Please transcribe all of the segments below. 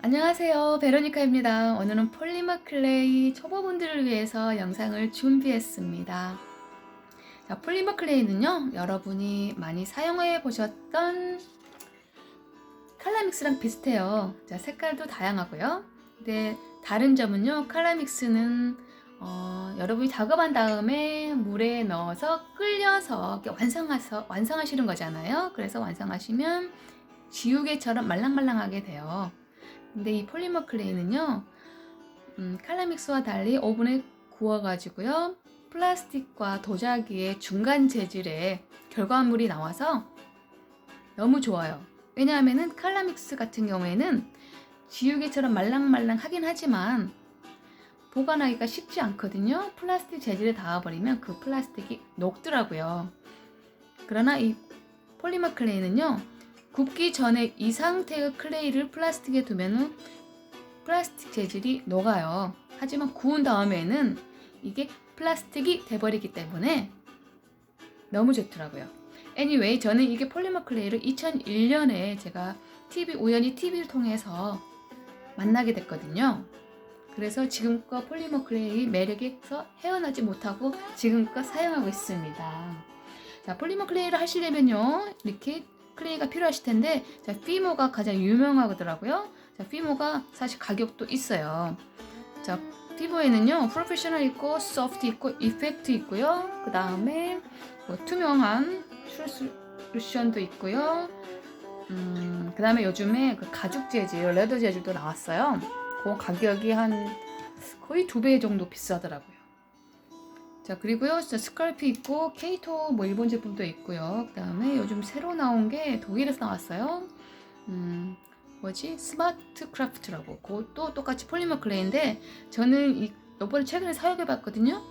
안녕하세요. 베로니카입니다. 오늘은 폴리머 클레이 초보분들을 위해서 영상을 준비했습니다. 자, 폴리머 클레이는요, 여러분이 많이 사용해 보셨던 칼라믹스랑 비슷해요. 자, 색깔도 다양하고요. 근데 다른 점은요, 칼라믹스는 여러분이 작업한 다음에 물에 넣어서 끓여서 완성하시는 거잖아요. 그래서 완성하시면 지우개처럼 말랑말랑하게 돼요. 근데 이 폴리머 클레이는요, 칼라믹스와 달리 오븐에 구워가지고요, 플라스틱과 도자기의 중간 재질의 결과물이 나와서 너무 좋아요. 왜냐하면은 칼라믹스 같은 경우에는 지우개처럼 말랑말랑 하긴 하지만 보관하기가 쉽지 않거든요. 플라스틱 재질에 닿아버리면 그 플라스틱이 녹더라고요. 그러나 이 폴리머 클레이는요, 굽기 전에 이 상태의 클레이를 플라스틱에 두면은 플라스틱 재질이 녹아요. 하지만 구운 다음에는 이게 플라스틱이 돼버리기 때문에 너무 좋더라고요. Anyway, 저는 이게 폴리머 클레이를 2001년에 제가 우연히 TV를 통해서 만나게 됐거든요. 그래서 지금껏 폴리머 클레이 매력에서 헤어나지 못하고 지금껏 사용하고 있습니다. 자, 폴리머 클레이를 하시려면요, 이렇게 클레이가 필요하실 텐데, 자, 피모가 가장 유명하더라고요. 자, 피모가 사실 가격도 있어요. 자, 피모에는요, 프로페셔널 있고, 소프트 있고, 이펙트 있고요. 그 다음에 뭐 투명한 트랜스루션도 있고요. 그 다음에 요즘에 그 가죽 재질, 레더 재질도 나왔어요. 그 가격이 한 거의 2배 정도 비싸더라고요. 자, 그리고요, 스칼피 있고, 케이토 뭐 일본 제품도 있고요. 그 다음에 요즘 새로 나온 게 독일에서 나왔어요. 스마트 크래프트라고. 그것도 똑같이 폴리머 클레이인데, 저는 이번에 최근에 사용해 봤거든요.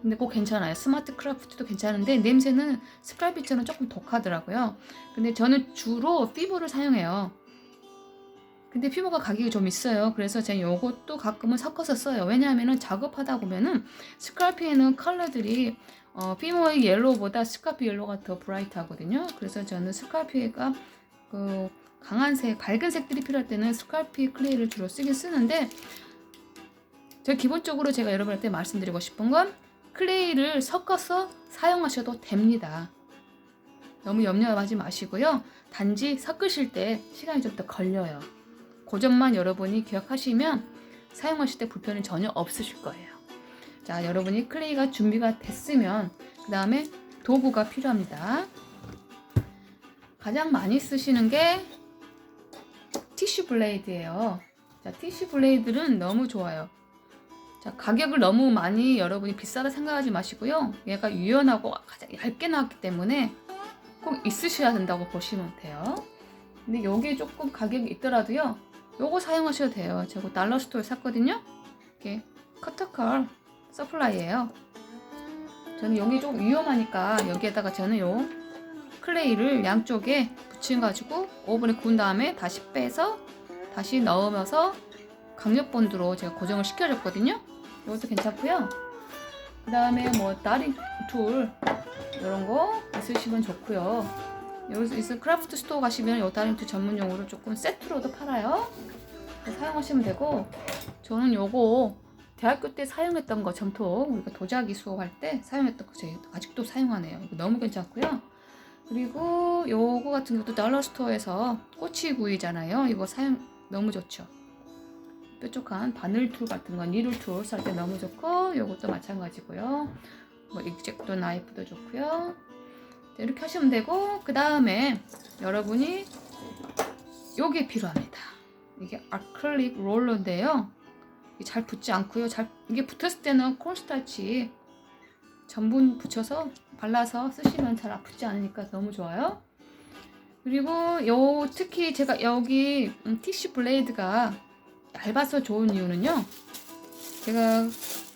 근데 그거 괜찮아요. 스마트 크래프트도 괜찮은데, 냄새는 스칼피처럼 조금 독하더라고요. 근데 저는 주로 피부를 사용해요. 근데 피부가 가격이 좀 있어요. 그래서 제가 요것도 가끔은 섞어서 써요. 왜냐하면 작업하다 보면은 스칼피에는 컬러들이 피모의 옐로우보다 스칼피 옐로우가 더 브라이트 하거든요. 그래서 저는 스칼피가 그 강한 색, 밝은 색들이 필요할 때는 스칼피 클레이를 주로 쓰는데, 제가 기본적으로 제가 여러분한테 말씀드리고 싶은 건 클레이를 섞어서 사용하셔도 됩니다. 너무 염려하지 마시고요. 단지 섞으실 때 시간이 좀 더 걸려요. 그 점만 여러분이 기억하시면 사용하실 때 불편이 전혀 없으실 거예요. 자, 여러분이 클레이가 준비가 됐으면 그 다음에 도구가 필요합니다. 가장 많이 쓰시는 게 티슈 블레이드예요. 자, 티슈 블레이드는 너무 좋아요. 자, 가격을 너무 많이 여러분이 비싸다 생각하지 마시고요. 얘가 유연하고 가장 얇게 나왔기 때문에 꼭 있으셔야 된다고 보시면 돼요. 근데 여기에 조금 가격이 있더라도요, 요거 사용하셔도 돼요. 제가 달러스토어에 샀거든요. 이게 커터칼 서플라이예요. 저는 여기 좀 위험하니까 여기에다가 저는 요 클레이를 양쪽에 붙여가지고 오븐에 구운 다음에 다시 빼서 다시 넣으면서 강력본드로 제가 고정을 시켜줬거든요. 이것도 괜찮고요. 그 다음에 뭐 다리 툴 이런 거 있으시면 좋고요. 여기서 크래프트 스토어 가시면 요 다리 툴 전문용으로 조금 세트로도 팔아요. 사용하시면 되고, 저는 요거 대학교 때 사용했던 거, 점토 우리가 도자기 수업할 때 사용했던 거 제가 아직도 사용하네요. 이거 너무 괜찮고요. 그리고 요거 같은 것도 달러스토어에서 꼬치구이잖아요. 이거 사용 너무 좋죠. 뾰족한 바늘 툴 같은 거, 니들 툴 살 때 너무 좋고, 요것도 마찬가지고요. 뭐 익젝터 나이프도 좋고요. 이렇게 하시면 되고, 그 다음에 여러분이 요게 필요합니다. 이게 아크릴릭 롤러인데요. 이게 잘 붙지 않고요. 이게 붙었을 때는 콘스타치 전분 붙여서 발라서 쓰시면 잘 붙지 않으니까 너무 좋아요. 그리고 특히 제가 여기 티슈 블레이드가 얇아서 좋은 이유는요, 제가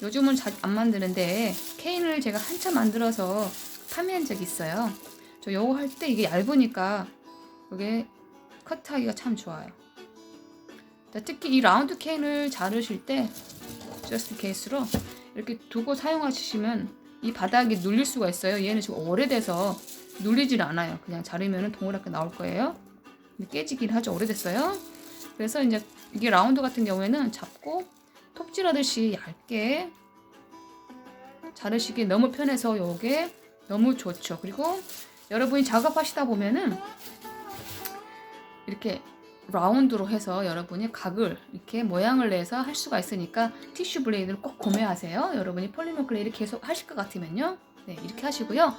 요즘은 잘 안 만드는데 케인을 제가 한참 만들어서 판매한 적이 있어요. 저 요거 할 때 이게 얇으니까 이게 컷하기가 참 좋아요. 자, 특히 이 라운드 캔을 자르실 때 저스트 케이스로 이렇게 두고 사용하시면 이 바닥이 눌릴 수가 있어요. 얘는 지금 오래돼서 눌리질 않아요. 그냥 자르면 동그랗게 나올 거예요. 깨지긴 하죠. 오래됐어요. 그래서 이제 이게 라운드 같은 경우에는 잡고 톱질하듯이 얇게 자르시기 너무 편해서 요게 너무 좋죠. 그리고 여러분이 작업하시다 보면은 이렇게 라운드로 해서 여러분이 각을 이렇게 모양을 내서 할 수가 있으니까 티슈 블레이드를 꼭 구매하세요. 여러분이 폴리머 클레이를 계속 하실 것 같으면요. 네, 이렇게 하시고요.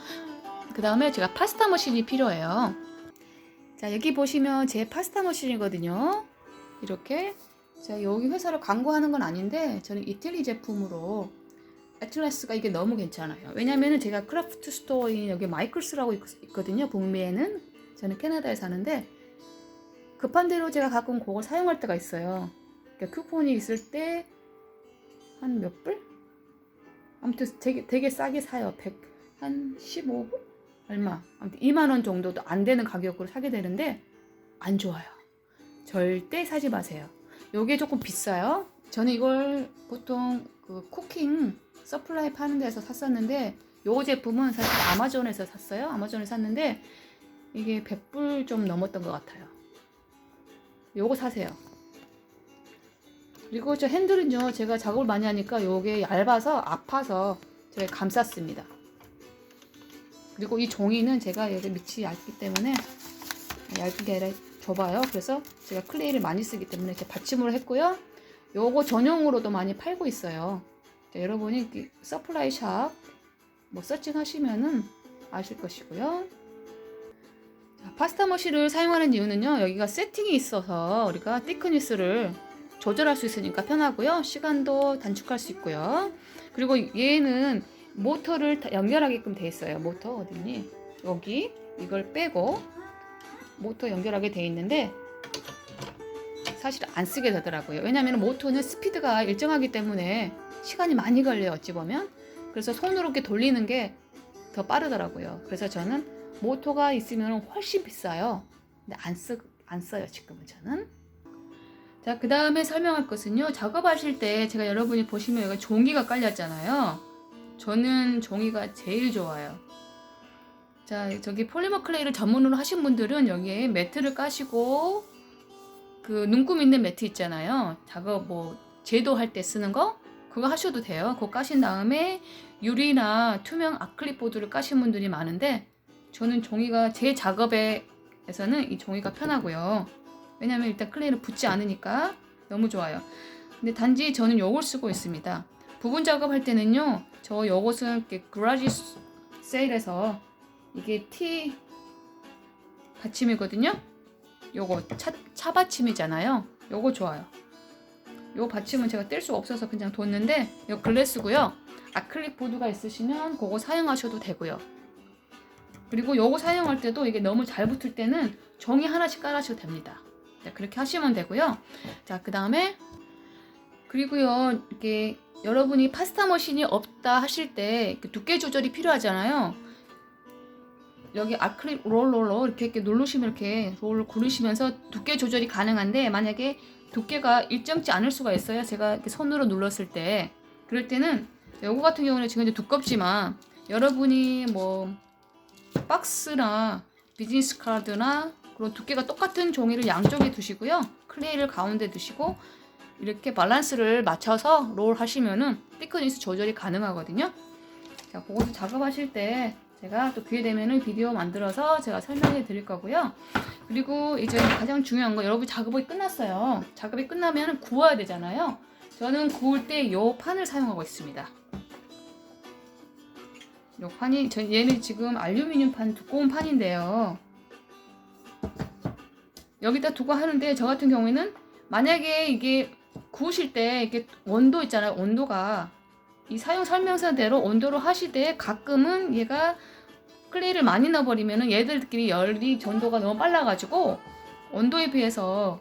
그 다음에 제가 파스타 머신이 필요해요. 자, 여기 보시면 제 파스타 머신이거든요. 이렇게. 자, 여기 회사를 광고하는 건 아닌데 저는 이태리 제품으로 애틀라스가 이게 너무 괜찮아요. 왜냐면은 제가 크라프트 스토어인 여기 마이클스라고 있거든요. 북미에는. 저는 캐나다에 사는데 급한 대로 제가 가끔 그걸 사용할 때가 있어요. 그러니까 쿠폰이 있을 때 한 몇 불? 아무튼 되게 싸게 사요. 한 15불? 얼마? 아무튼 2만 원 정도도 안 되는 가격으로 사게 되는데 안 좋아요. 절대 사지 마세요. 요게 조금 비싸요. 저는 이걸 보통 그 쿠킹 서플라이 파는 데서 샀었는데 요 제품은 사실 아마존에서 샀어요. 아마존에서 샀는데 이게 100불 좀 넘었던 것 같아요. 요거 사세요. 그리고 저 핸들은요, 제가 작업을 많이 하니까 요게 얇아서 아파서 제가 감쌌습니다. 그리고 이 종이는 제가 여기 밑이 얇기 때문에 얇은 게 아니라 좁아요. 그래서 제가 클레이를 많이 쓰기 때문에 이렇게 받침으로 했고요. 요거 전용으로도 많이 팔고 있어요. 자, 여러분이 서플라이 샵 뭐 서칭하시면은 아실 것이고요. 자, 파스타 머신을 사용하는 이유는요, 여기가 세팅이 있어서 우리가 thickness를 조절할 수 있으니까 편하고요. 시간도 단축할 수 있고요. 그리고 얘는 모터를 연결하게끔 돼 있어요. 모터 어디니? 여기 이걸 빼고 모터 연결하게 돼 있는데 사실 안 쓰게 되더라고요. 왜냐하면 모터는 스피드가 일정하기 때문에 시간이 많이 걸려요. 어찌 보면. 그래서 손으로 이렇게 돌리는 게 더 빠르더라고요. 그래서 저는 모터가 있으면 훨씬 비싸요. 근데 안 써요. 지금은 저는. 자, 그 다음에 설명할 것은요. 작업하실 때 제가 여러분이 보시면 여기 종이가 깔렸잖아요. 저는 종이가 제일 좋아요. 자, 저기 폴리머 클레이를 전문으로 하신 분들은 여기에 매트를 까시고 그 눈금 있는 매트 있잖아요. 작업 뭐 제도할 때 쓰는 거 그거 하셔도 돼요. 그거 까신 다음에 유리나 투명 아크릴 보드를 까신 분들이 많은데 저는 종이가 제 작업에서는 이 종이가 편하고요. 왜냐면 일단 클레이를 붓지 않으니까 너무 좋아요. 근데 단지 저는 요걸 쓰고 있습니다. 부분 작업할 때는요, 저 요것은 이렇게 그라지 세일에서 이게 T 받침이거든요. 요거 차 받침이잖아요. 요거 좋아요. 요 받침은 제가 뗄 수가 없어서 그냥 뒀는데 요 글래스고요. 아크릴 보드가 있으시면 그거 사용하셔도 되고요. 그리고 요거 사용할 때도 이게 너무 잘 붙을 때는 종이 하나씩 깔아셔도 됩니다. 자, 그렇게 하시면 되고요. 자, 그 다음에 그리고요, 이렇게 여러분이 파스타 머신이 없다 하실 때 두께 조절이 필요하잖아요. 여기 아크릴 롤러로 이렇게 누르시면 이렇게 롤을 구르시면서 두께 조절이 가능한데 만약에 두께가 일정치 않을 수가 있어요. 제가 이렇게 손으로 눌렀을 때 그럴 때는 요거 같은 경우는 지금 이제 두껍지만 여러분이 뭐 박스나 비즈니스 카드나 그런 두께가 똑같은 종이를 양쪽에 두시고요. 클레이를 가운데 두시고 이렇게 밸런스를 맞춰서 롤 하시면은 thickness 조절이 가능하거든요. 자, 그것도 작업하실 때 제가 또 기회 되면은 비디오 만들어서 제가 설명해 드릴 거고요. 그리고 이제 가장 중요한 거 여러분 작업이 끝났어요. 작업이 끝나면 구워야 되잖아요. 저는 구울 때 요 판을 사용하고 있습니다. 요 판이 얘는 지금 알루미늄 판 두꺼운 판인데요. 여기다 두고 하는데 저 같은 경우에는 만약에 이게 구우실 때 이게 온도 있잖아요. 온도가 이 사용 설명서대로 온도로 하실 때 가끔은 얘가 클레이를 많이 넣어버리면은 얘들끼리 열이 전도가 너무 빨라가지고 온도에 비해서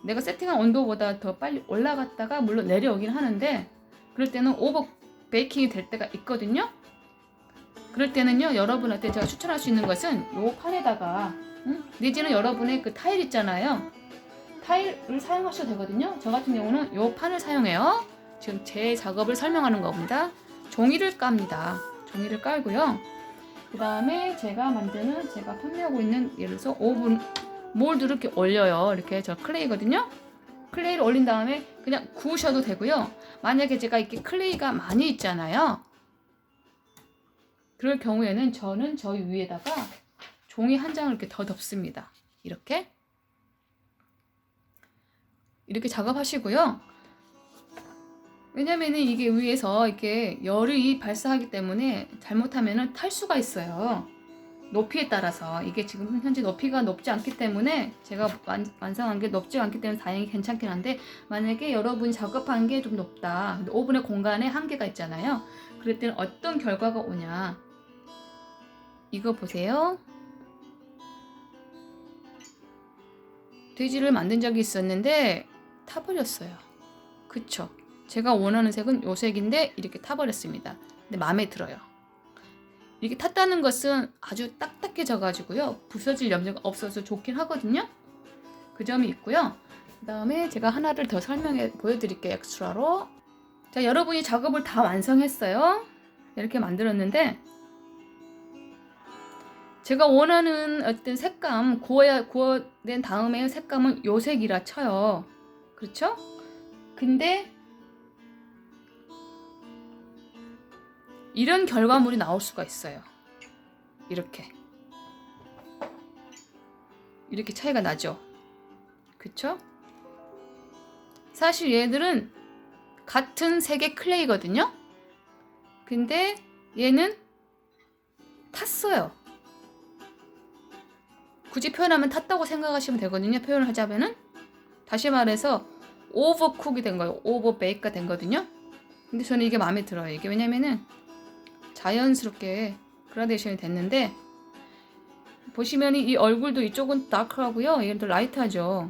내가 세팅한 온도보다 더 빨리 올라갔다가 물론 내려오긴 하는데 그럴 때는 오버 베이킹이 될 때가 있거든요. 그럴 때는요, 여러분한테 제가 추천할 수 있는 것은 요 판에다가 내지는 여러분의 그 타일 있잖아요. 타일을 사용하셔도 되거든요. 저 같은 경우는 요 판을 사용해요. 지금 제 작업을 설명하는 겁니다. 종이를 깝니다. 종이를 깔고요. 그 다음에 제가 판매하고 있는 예를 들어서 오븐 몰드를 이렇게 올려요. 이렇게 저 클레이거든요. 클레이를 올린 다음에 그냥 구우셔도 되고요. 만약에 제가 이렇게 클레이가 많이 있잖아요. 그럴 경우에는 저는 저희 위에다가 종이 한 장을 이렇게 더 덮습니다. 이렇게 작업하시고요. 왜냐면은 이게 위에서 이렇게 열이 발사하기 때문에 잘못하면은 탈 수가 있어요. 높이에 따라서 이게 지금 현재 높이가 높지 않기 때문에 제가 완성한 게 높지 않기 때문에 다행히 괜찮긴 한데, 만약에 여러분이 작업한 게 좀 높다, 오븐의 공간에 한계가 있잖아요. 그럴 때는 어떤 결과가 오냐, 이거 보세요. 돼지를 만든 적이 있었는데 타버렸어요. 그쵸? 제가 원하는 색은 요 색인데 이렇게 타버렸습니다. 근데 마음에 들어요. 이게 탔다는 것은 아주 딱딱해져 가지고요, 부서질 염려가 없어서 좋긴 하거든요. 그 점이 있고요. 그 다음에 제가 하나를 더 설명해 보여드릴게요. 엑스트라로. 자, 여러분이 작업을 다 완성했어요. 이렇게 만들었는데, 제가 원하는 어떤 색감, 구워낸 다음에 색감은 요 색이라 쳐요. 그렇죠? 근데 이런 결과물이 나올 수가 있어요. 이렇게 차이가 나죠. 그쵸? 사실 얘들은 같은 색의 클레이거든요. 근데 얘는 탔어요. 굳이 표현하면 탔다고 생각하시면 되거든요. 표현을 하자면은, 다시 말해서 오버쿡이 된 거예요. 오버베이크가 된 거거든요. 근데 저는 이게 마음에 들어요. 이게 왜냐면은 자연스럽게 그라데이션이 됐는데, 보시면 이 얼굴도 이쪽은 다크하고요, 얘는 더 라이트하죠.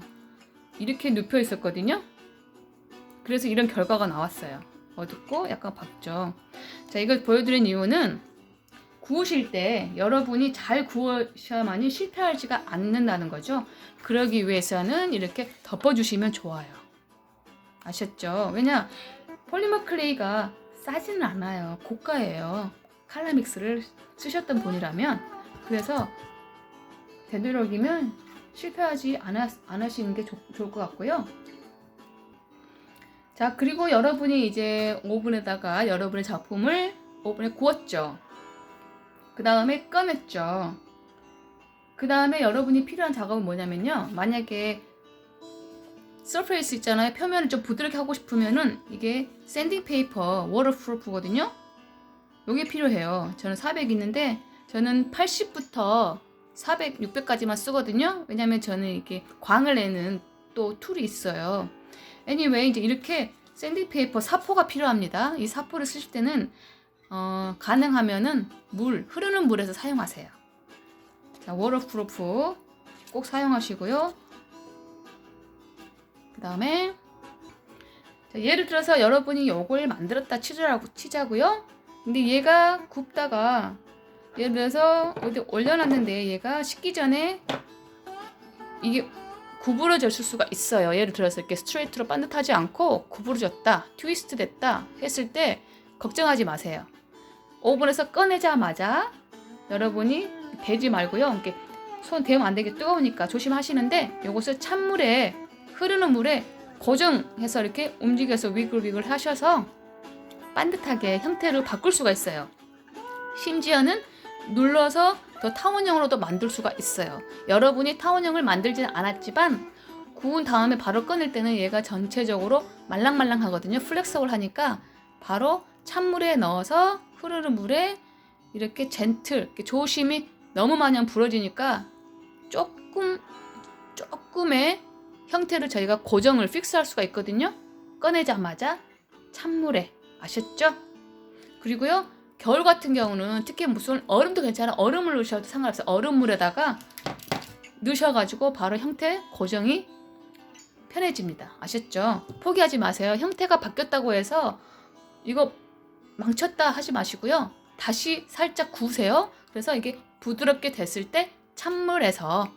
이렇게 눕혀 있었거든요. 그래서 이런 결과가 나왔어요. 어둡고 약간 밝죠. 자, 이걸 보여드린 이유는 구우실 때 여러분이 잘 구우셔야만이 실패하지가 않는다는 거죠. 그러기 위해서는 이렇게 덮어주시면 좋아요. 아셨죠? 왜냐, 폴리머 클레이가 싸지는 않아요. 고가예요. 칼라믹스를 쓰셨던 분이라면. 그래서 되도록이면 실패하지 않으시는 게 좋을 것 같고요. 자, 그리고 여러분이 이제 오븐에다가 여러분의 작품을 오븐에 구웠죠. 그 다음에 꺼냈죠. 그 다음에 여러분이 필요한 작업은 뭐냐면요, 만약에 서페이스 있잖아요. 표면을 좀 부드럽게 하고 싶으면은 이게 샌딩 페이퍼 워터프루프거든요. 요게 필요해요. 저는 400 있는데 저는 80부터 400, 600까지만 쓰거든요. 왜냐면 저는 이렇게 광을 내는 또 툴이 있어요. anyway, 이제 이렇게 샌딩 페이퍼 사포가 필요합니다. 이 사포를 쓰실 때는 가능하면은 흐르는 물에서 사용하세요. 자, 워터프루프 꼭 사용하시고요. 그 다음에 예를 들어서 여러분이 요걸 만들었다 치자고요. 근데 얘가 굽다가, 예를 들어서 어디 올려놨는데 얘가 식기 전에 이게 구부러졌을 수가 있어요. 예를 들어서 이렇게 스트레이트로 반듯하지 않고 구부러졌다, 트위스트 됐다 했을 때 걱정하지 마세요. 오븐에서 꺼내자마자 여러분이 대지 말고요. 이렇게 손 대면 안 되게 뜨거우니까 조심하시는데, 요것을 찬물에, 흐르는 물에 고정해서 이렇게 움직여서 위글위글 하셔서 반듯하게 형태를 바꿀 수가 있어요. 심지어는 눌러서 더 타원형으로도 만들 수가 있어요. 여러분이 타원형을 만들지는 않았지만 구운 다음에 바로 꺼낼 때는 얘가 전체적으로 말랑말랑하거든요. 플렉서블 하니까 바로 찬물에 넣어서 흐르는 물에 이렇게 이렇게 조심히, 너무 많이 부러지니까 조금의 형태를 저희가 고정을 픽스할 수가 있거든요. 꺼내자마자 찬물에. 아셨죠? 그리고요, 겨울 같은 경우는 특히 무슨 얼음도 괜찮아. 얼음을 넣으셔도 상관없어요. 얼음물에다가 넣으셔가지고 바로 형태 고정이 편해집니다. 아셨죠? 포기하지 마세요. 형태가 바뀌었다고 해서 이거 망쳤다 하지 마시고요. 다시 살짝 구우세요. 그래서 이게 부드럽게 됐을 때 찬물에서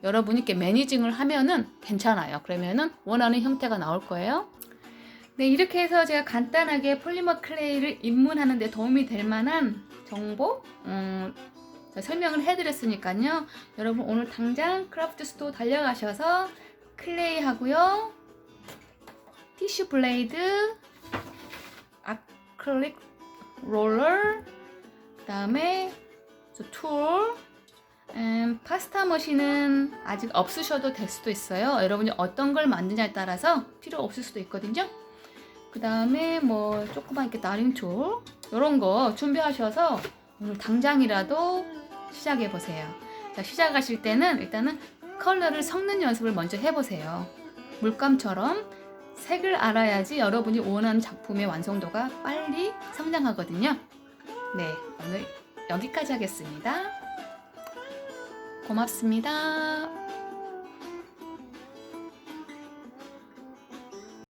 여러분이 이렇게 매니징을 하면은 괜찮아요. 그러면은 원하는 형태가 나올 거예요. 네, 이렇게 해서 제가 간단하게 폴리머 클레이를 입문하는 데 도움이 될 만한 정보 설명을 해드렸으니까요. 여러분 오늘 당장 크래프트 스토어 달려가셔서 클레이 하고요, 티슈 블레이드, 아크릴릭 롤러, 그 다음에 툴, 파스타 머신은 아직 없으셔도 될 수도 있어요. 여러분이 어떤 걸 만드냐에 따라서 필요 없을 수도 있거든요. 그 다음에 뭐 조그만 이렇게 나림 툴 이런 거 준비하셔서 오늘 당장이라도 시작해 보세요. 자, 시작하실 때는 일단은 컬러를 섞는 연습을 먼저 해보세요. 물감처럼 색을 알아야지 여러분이 원하는 작품의 완성도가 빨리 성장하거든요. 네, 오늘 여기까지 하겠습니다. 고맙습니다.